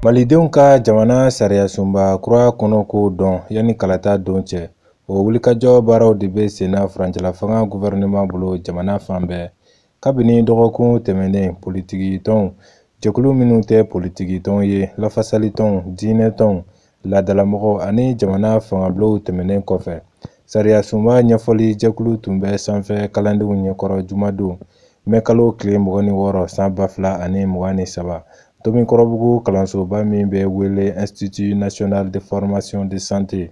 Malidenw ka jamana sariya sunba kura kɔnɔ ko dɔn yanni kalata don cɛ. O wulikajɔ baaraw de bɛ senna furancɛla fanga gouvernement bolo jamana fan bɛɛ. Kabini dɔgɔkun tɛmɛnen politiki tɔnw, jɛkulu minnu tɛ politiki tɔnw ye, lafasali tɔnw, diinɛ tɔnw, laadalamɔgɔ ani jamana fangabilaw tɛmɛnen kɔfɛ. Sariya sunba ɲɛfɔli jɛkulu tun bɛ sanfɛ kalandenw ɲɛkɔrɔ jumadon mɛ kalo tile 26 san 2023. Tomikɔrɔbugu kalansoba min bɛ wele Institut National de Formation de Santé.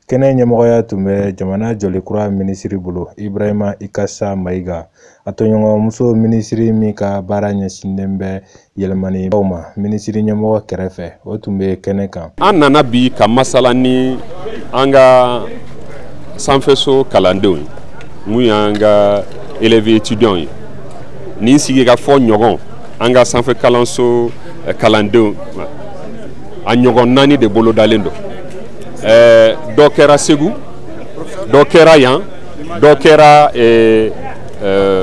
Kɛnɛ ɲɛmɔgɔya tun bɛ jamana jɔlikura minisiri bolo Ibrahima Ikasa Mayiga. A tɔɲɔgɔnmuso minisiri min ka baara ɲɛsinnen bɛ yɛlɛmanibaw ma minisiri ɲɛmɔgɔ kɛrɛfɛ o tun bɛ kɛnɛ kan. An nana bi ka masala ni an ka sanfɛso kalandenw ye mun y'an ka élèves étudiants ye. Nin sigi ka fɔ ɲɔgɔn an ka sanfɛ kalanso kalandenw a ɲɔgɔn 4 de bolo dalen don. Dɔ kɛra Segu, dɔ kɛra yan, dɔ kɛra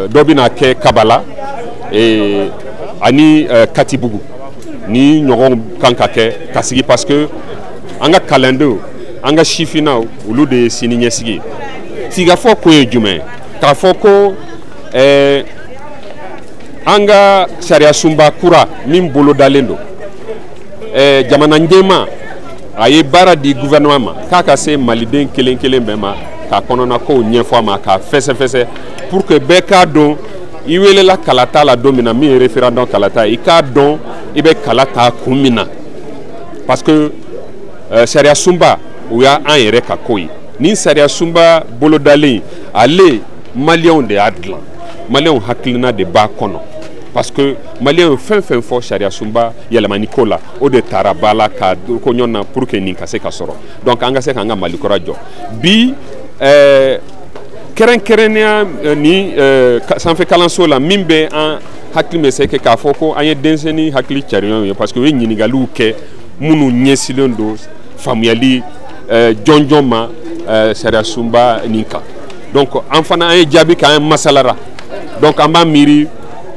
dɔ bɛna kɛ Kabala ani Katibugu. Ni ɲɔgɔn kan ka kɛ ka sigi parce que an ka kalandenw an ka sifinaw olu de ye sini ɲɛsigi. Sigikafɔ ko ye jumɛn? K'a fɔ ko an ka sariya sunba kura min bolo dalen don. Jamana ɲɛma a ye baara di gouvernement ma k'a ka se maliden kelen kelen bɛɛ ma k'a kɔnɔna kow ɲɛfɔ a ma k'a fɛsɛfɛsɛ pour que bɛɛ k'a dɔn i welela kalata la don min na min ye référendum kalata i k'a dɔn i bɛ kala ta kun min na parce que sariya sunba o y'an yɛrɛ ka ko ye. Ni sariya sunba bolodalen ale maliyɛnw de y'a dilan, maliyɛnw hakilina de b'a kɔnɔ parce que maliyɛnw fɛn fɛn fɔ sariya sunba yɛlɛmani ko la o de taara ba la ka ko ɲɔgɔn na pour que nin ka se ka sɔrɔ. Donc an ka se k'an ka Mali kura jɔ bi kɛrɛnkɛrɛnnenya ni sanfɛ kalanso la min bɛ an hakili bɛ se k'a fɔ ko an ye denmisɛnnin hakili cariɲɔgɔnw ye parce que u ye ɲininkaliw kɛ minnu ɲɛsilen don faamuyali jɔnjɔn ma sariya sunba nin kan. Donc an fana an ye jaabi k'an masalara donc an b'a miiri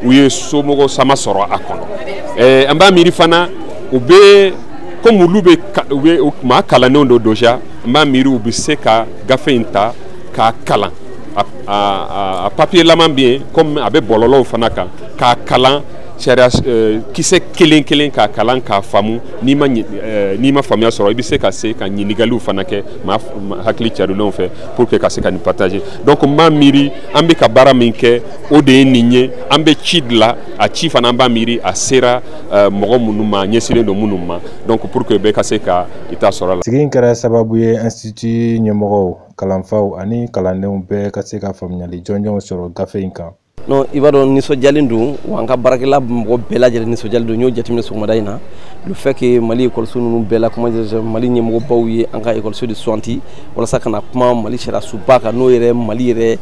u ye somɔgɔ sama sɔrɔ a kɔnɔ. An b'a miiri fana u bɛ comme olu bɛ maa kalanenw don déjà an b'a miiri u bɛ se ka gafe in ta k'a kalan a papier laman bɛ yen comme a bɛ bɔlɔlɔw fana kan k'a kalan sariya kisɛ kelen kelen k'a kalan k'a faamu n'i ma faamuya sɔrɔ i bɛ se ka se ka ɲininkaliw fana kɛ maa hakili carilenw fɛ pour que ka se ka nin partager. Donc n b'a miiri an bɛ ka baara min kɛ o de ye nin ye an bɛ ci dilan a ci fana an b'a miiri a sera mɔgɔ minnu ma ɲɛsinnen don minnu ma donc pour que bɛɛ ka se ka i ta sɔrɔ la. Sigi in kɛra sababu ye institut ɲɛmɔgɔw kalanfaw ani kalandenw bɛɛ ka se ka faamuyali jɔnjɔnw sɔrɔ gafe in kan. Non, i b'a dɔn nisɔndiyalen don wa an ka baarakɛla mɔgɔ bɛɛ lajɛlen nisɔndiyalen don. N y'o jateminɛ sɔgɔmada in na le fait que Mali école ninnu bɛɛ la comment dire Mali ɲɛmɔgɔbaw ye an ka école de suganti walasa ka na kuma Mali sariya sunba kan n'o yɛrɛ Mali yɛrɛ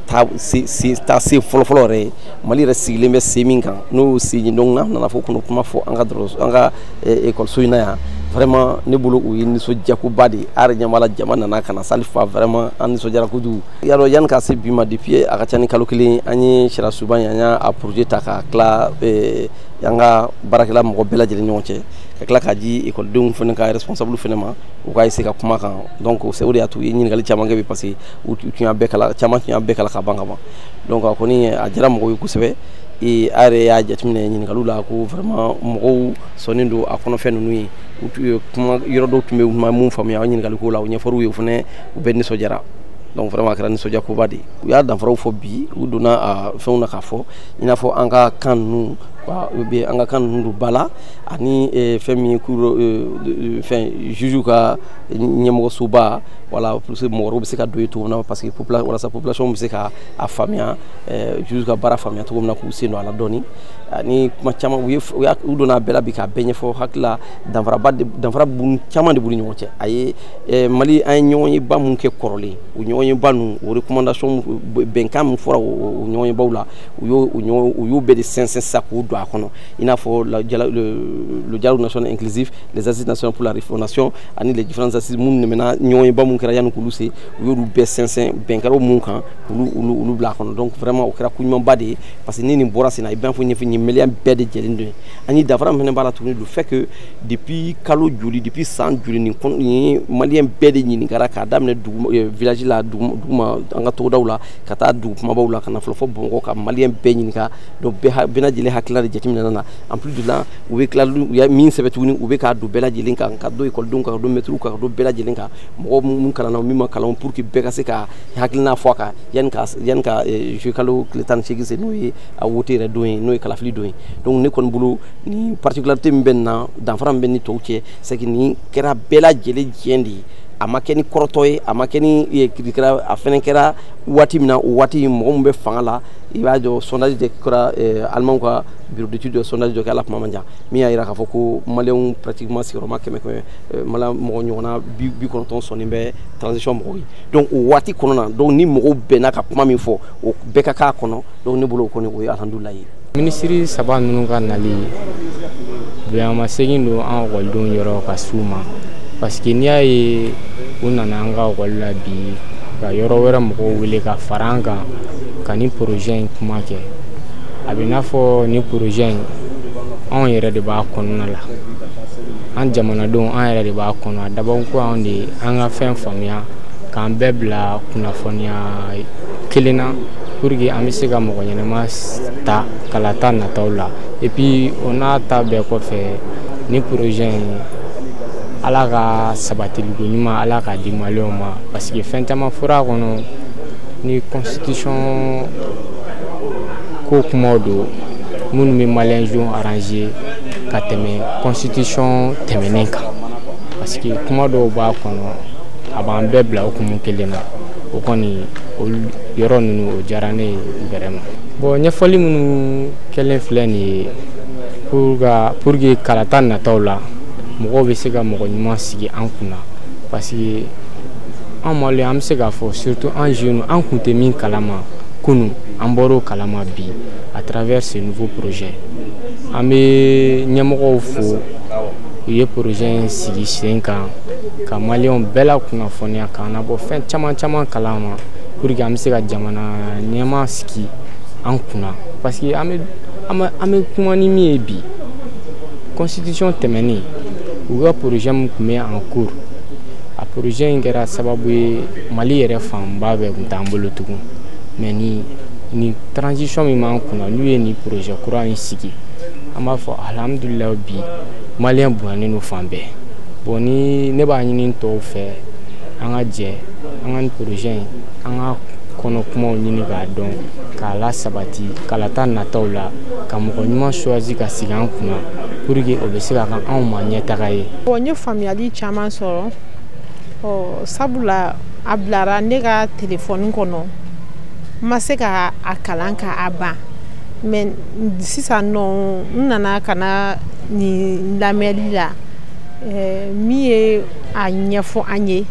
taase fɔlɔfɔlɔ yɛrɛ ye Mali yɛrɛ sigilen bɛ sen min kan n'o sen donc n'a nana fɔ kɔnɔ kuma fɔ an ka école in na yan vraiment ne bolo o ye nisɔndiyakoba de ye. A yɛrɛ ɲɛ b'a la jama nana ka na sali fa vraiment an nisɔndiyara kojugu. Y'a dɔn yanni ka se bi ma depuis a ka ca ni kalo kelen an ye sariya sunba in an y'a projet ta ka tila an ka baarakɛla mɔgɔ bɛɛ lajɛlen ɲɔgɔn cɛ ka tila k'a di ekɔlidenw fana ka responsable fana ma u k'a essayer ka kuma kan. Donc o de y'a to u ye ɲininkali caman kɛ bi parce que u tun y'a bɛɛ kala caman tun y'a bɛɛ kala ka ban ka ban. Donc a kɔni a diyara mɔgɔw ye kosɛbɛ. A yɛrɛ y'a jateminɛ ɲininkaliw la ko vraiment mɔgɔw sɔnnen don a kɔnɔfɛn ninnu ye kuma yɔrɔ dɔw tun bɛ mun faamuya o ɲininkaliko la o ɲɛfɔr'u ye o fana u bɛɛ nisɔndiyara. Donc vraiment a kɛra nisɔndiyakoba de ye. U y'a danfaraw fɔ bi u donna fɛnw na k'a fɔ i n'a fɔ an ka kan ninnu an ka kan ninnu don ba la ani fɛn min ye fɛn juge ka ɲɛmɔgɔsoba wala pour que mɔgɔ wɛrɛw bɛ se ka don yen cogo min na parce que walasa population bɛ se ka a faamuya juge ka baara faamuya cogo min na k'u sen don a la dɔɔni ani kuma caman u donna a bɛɛ la bi k'a bɛɛ ɲɛfɔ hakilila danfara caman de b'u ni ɲɔgɔn cɛ. A ye Mali an ye ɲɔgɔn ye ba mun kɛ kɔrɔlen o ɲɔgɔn ye ba ninnu o recommandation bɛnkan min fɔra o ɲɔgɔn ye baw la u y'o bɛɛ de sɛnsɛn sisan k'o do a kɔnɔ i n'a fɔ le dialogue national inclusif, les assises nationales pour la refondation ani les différentes assises minnu tɛmɛna ɲɔgɔn yeba mun kɛra yanni k'olu se u y'olu bɛɛ sɛnsɛn bɛnkɛlaw mun kan olu bila a kɔnɔ donc vraiment o kɛra ko ɲumanba de ye parce que ni nin bɔra sen na i b'a fɔ ɲɛfɔ ɲɛ miliyɔn bɛɛ de jɛlen don ani dafara min fɛnɛ b'a la tuguni le fait que depuis kalo joli depuis san joli nin maliyɛn bɛɛ de ɲininkara k'a daminɛ village la duguma an ka togodaw la ka taa dugu kumabaw la ka na fɔlɔ fɔ Bamakɔ ka maliyɛn bɛɛ ɲininka donc bɛɛ lajɛlen hakilila de jateminɛna na en plus de là u bɛ tila u ya min sɛbɛn tuguni u bɛ k'a don bɛɛ lajɛlen kan ka don ekɔlidenw kan ka don mɛtiriw kan ka don bɛɛ lajɛlen kan mɔgɔ minnu kalanna min ma kalan pour que bɛɛ ka se ka hakilina fɔ a kan yanni ka juillet kalo tile 18 se n'o ye a wote yɛrɛ don ye n'o ye kalafili don ye donc ne kɔni bolo ni particularité min bɛ nin na danfara min bɛ ni tɔw cɛ c'est que nin kɛra bɛɛ lajɛlen diɲɛ de ye a ma kɛ ni kɔrɔtɔ ye a ma kɛ ni a fɛnɛ kɛra waati min na o waati mɔgɔ min bɛ fanga la i b'a dɔn sondage de kɛra alimanw ka bureau d'étude de sondage dɔ kɛ ala kuma man jan min y'a yira k'a fɔ ko maliyɛnw pratiquement sigiyɔrɔma 100 mɔgɔ ɲɔgɔnna 90 sɔnnen bɛ transition mɔgɔw ye donc o waati kɔnɔ na donc ni mɔgɔw bɛnna ka kuma min fɔ o bɛɛ ka k'a kɔnɔ donc ne bolo o kɔni o ye alhamdulilayi ye. Minisiri saba ninnu ka nali bɛnma segin don an ekɔlidenw yɔrɔ ka s'u ma parce que n'i y'a ye u nana an ka ekɔli la bi ka yɔrɔ wɛrɛ mɔgɔw wele ka fara an kan ka ni projet in kuma kɛ a bɛ n'a fɔ ni projet in anw yɛrɛ de b'a kɔnɔna la an jamanadenw an yɛrɛ de b'a kɔnɔ a dabɔ ko anw de an ka fɛn faamuya k'an bɛɛ bila kunnafoniya kelen na pour que an bɛ se ka mɔgɔ ɲɛnama ta kalata nataw la et puis o n'a ta bɛɛ kɔfɛ ni projet in ala ka sabatiliko ɲuman ala k'a di maliyɛnw ma parce que fɛn caman fɔra a kɔnɔ ni constitution ko kumaw don minnu bɛ maliyɛnw arranger ka tɛmɛ constitution tɛmɛnen kan parce que kuma dɔw b'a kɔnɔ a b'an bɛɛ bila hukumu kelen na o kɔni yɔrɔ ninnu o diyara ne ye vraiment bon ɲɛfɔli minnu kɛlen filɛ nin ye pour que kalata nataw la mɔgɔw bɛ se ka mɔgɔ ɲuman sigi an kunna parce que an maliyɛn an bɛ se k'a fɔ surtout an jeunes an kun tɛ min kalama kunun an bɔr'o kalama bi à travers ce nouveau projet an bɛ ɲɛmɔgɔw fo u ye projet in sigi sen kan ka maliyɛnw bɛɛ la kunnafoniya k'an nabɔ fɛn caman kalama pour que an bɛ se ka jamana ɲɛma sigi an kunna parce que an bɛ kuma ni min ye bi constitution tɛmɛnen u ka projet min tun bɛ en cours a projet in kɛra sababu ye Mali yɛrɛ fanba bɛɛ tun t'an bolo tugun mais ni transition min b'an kunna n'u ye ni projet kura in sigi an b'a fɔ alhamdulilayi bi maliyɛn bonyanen don fan bɛɛ bon ni ne b'a ɲini tɔw fɛ an ka jɛ an ka ni projet in an ka kɔnɔ kumaw ɲini k'a dɔn k'a la sabati kalata nataw la ka mɔgɔ ɲuman choisi ka sigi an kunna pour que o bɛ se ka kan anw ma ɲɛtaga ye. Bon n ye faamuyali caman sɔrɔ sabula a bilara ne ka telefɔni kɔnɔ n ma se ka a kalan k'a ban mais sisan nɔ n nana ka na nin lamɛnli la min ye a ɲɛfɔ an ye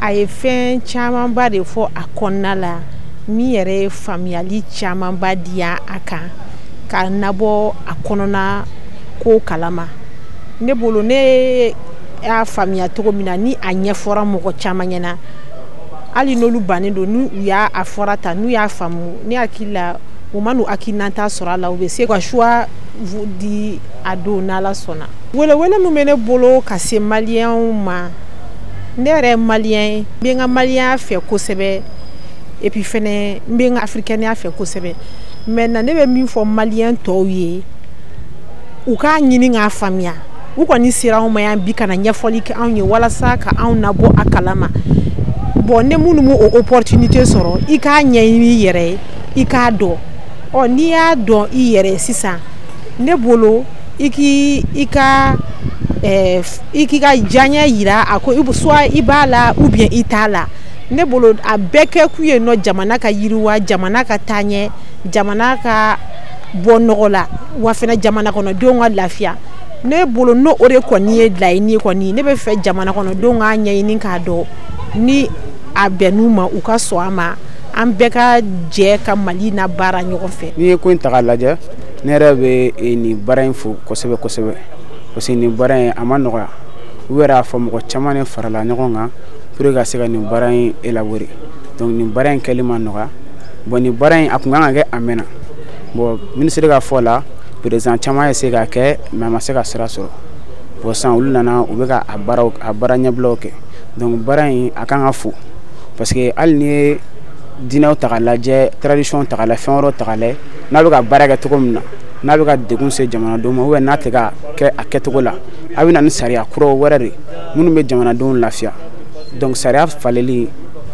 a ye fɛn camanba de fɔ a kɔnɔna la min yɛrɛ ye faamuyali camanba diya a kan ka nabɔ a kɔnɔna ko kalama ne bolo ne y'a faamuya cogo min na ni a ɲɛfɔra mɔgɔ caman ɲɛna hali n'olu bannen don n'u y'a fɔra ta n'u y'a faamu ne hakili la u ma n'u hakilinata sɔrɔ a la u bɛ se ka choix di a don n'Ala sɔnna. Welewele min bɛ ne bolo ka se maliyɛnw ma ne yɛrɛ ye maliyɛn ye n bɛ n ka maliyɛnya fɛ kosɛbɛ et puis fɛnɛ n bɛ n ka africainiya fɛ kosɛbɛ maintenant ne bɛ min fɔ maliyɛn tɔw ye u k'a ɲini k'a faamuya u kɔni sera anw ma yan bi kana ɲɛfɔli kɛ anw ye walasa ka anw nabɔ a kalama bon ne minnu m'o opportunité sɔrɔ i k'a ɲɛɲini i yɛrɛ ye i k'a dɔn n'i y'a dɔn i yɛrɛ sisan ne bolo i k'i ka diyaɲɛ yira a ko soit i b'a la ou bien i t'a la ne bolo a bɛɛ kɛ kun ye nɔ jamana ka yiriwa jamana ka taa ɲɛ jamana ka bɔ nɔgɔ la wa fɛnɛ jamana kɔnɔdenw ka lafiya ne bolo n'o de kɔni ye laɲini kɔni ne bɛ fɛ jamana kɔnɔdenw ka ɲɛɲini k'a dɔn ni a bɛnn'u ma u ka sɔn a ma an bɛɛ ka jɛ ka Mali na baara ɲɔgɔn fɛ. N'i ye ko in ta k'a lajɛ ne yɛrɛ bɛ nin baara in fo kosɛbɛ kosɛbɛ parce que nin baara in a ma nɔgɔya u yɛrɛ y'a fɔ mɔgɔ caman de farala ɲɔgɔn kan pour que ka se ka nin baara in élaborer donc nin baara in kɛli ma nɔgɔya bon nin baara in a kun kan ka kɛ a mɛnna bon ministre ka fɔ la président caman ye se ka kɛ mais a ma se ka sira sɔrɔ bon sisan olu nana u bɛ ka a baara ɲɛbilaw kɛ donc baara in a kan ka fo parce que hali ni ye diinɛw ta k'a lajɛ tradition ta k'a lajɛ fɛn wɛrɛw ta k'a lajɛ n'a bɛ ka baara kɛ cogo min na n'a bɛ ka degun se jamanadenw ma ou bien n'a tɛ ka kɛ a kɛcogo la a bɛ na ni sariya kuraw wɛrɛ de minnu bɛ jamanadenw lafiya donc sariya faleli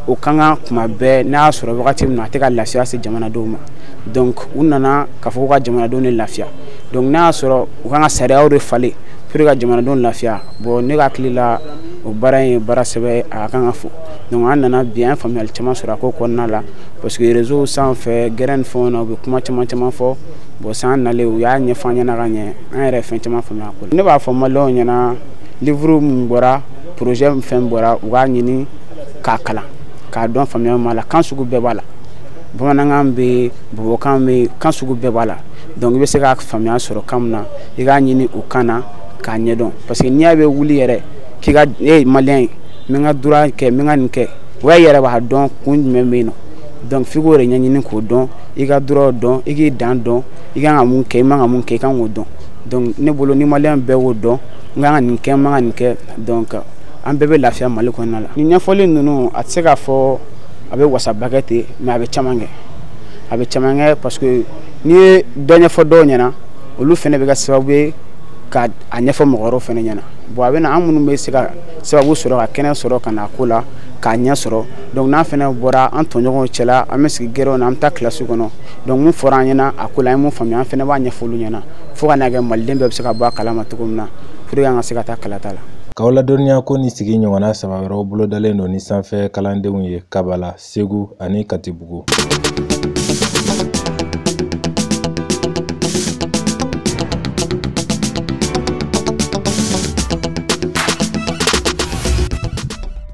o kan ka kuma bɛɛ n'a y'a sɔrɔ wagati min na a tɛ ka lafiya se jamanadenw ma donc u nana k'a fɔ ko ka jamanadenw de lafiya donc n'a y'a sɔrɔ u kan ka sariyaw de falen pour que ka jamanadenw lafiya bon ne ka hakili la o baara in ye baara sɛbɛ a kan ka fo donc an nana bi an ye faamuyali caman sɔrɔ a ko kɔnɔna la parce que réseau sanfɛ gɛrɛ ni fɛnw na u bɛ kuma caman caman fɔ bon san nalen u y'a ɲɛfɔ an ɲɛna ka ɲɛ an yɛrɛ ye fɛn caman faamuya a ko la ne b'a fɔ maliyɛnw ɲɛna livre min bɔra projet min fɛn bɔra u k'a ɲini k'a kalan k'a dɔn faamuya min b'a la kan sugu bɛɛ b'a la bamanankan bɛ yen bɔbɔkan bɛ yen kan sugu bɛɛ b'a la donc i bɛ se ka faamuya sɔrɔ kan min na i k'a ɲini o kan na k'a ɲɛdɔn parce que n'i y'a bɛ wuli yɛrɛ k'i ka e ye maliyɛn ye n bɛ n ka droit kɛ n bɛ n ka nin kɛ o y'a yɛrɛ b'a dɔn kun jumɛn bɛ yen nɔ donc f'i k'o de ɲɛɲini k'o dɔn i ka droit dɔn i k'i dan dɔn i kan ka mun kɛ i man ka mun kɛ i kan k'o dɔn donc ne bolo ni maliyɛn bɛɛ y'o dɔn n kan ka nin kɛ n man ka nin kɛ donc an bɛɛ bɛ lafiya Mali kɔnɔna la ni ɲɛfɔli ninnu a tɛ se k'a fɔ a bɛ wasaba kɛ ten mais a bɛ caman kɛ parce que n'i ye dɔ ɲɛfɔ dɔw ɲɛna olu fana bɛ kɛ sababu ye ka a ɲɛfɔ mɔgɔ wɛrɛw fana ɲɛna bon a bɛ na an minnu bɛ se ka sababu sɔrɔ ka kɛnɛ sɔrɔ ka na ko la k'a ɲɛ sɔrɔ donc n'a fana bɔra an tɔɲɔgɔnw cɛla an bɛ sigi gɛrɛw na an bɛ taa kilasi kɔnɔ donc mun fɔra an ɲɛna a ko la an ye mun faamuya an fana b'a ɲɛfɔ olu ɲɛna fo ka n'a kɛ maliden bɛɛ bɛ se ka bɔ a kalama cogo min na pour que an ka se ka taa kalata la. K'aw ladɔnniya ko ni sigi ɲɔgɔnna 3 wɛrɛw bolodalen don ni sanfɛ kalandenw ye Kabala, Segu ani Katibugu.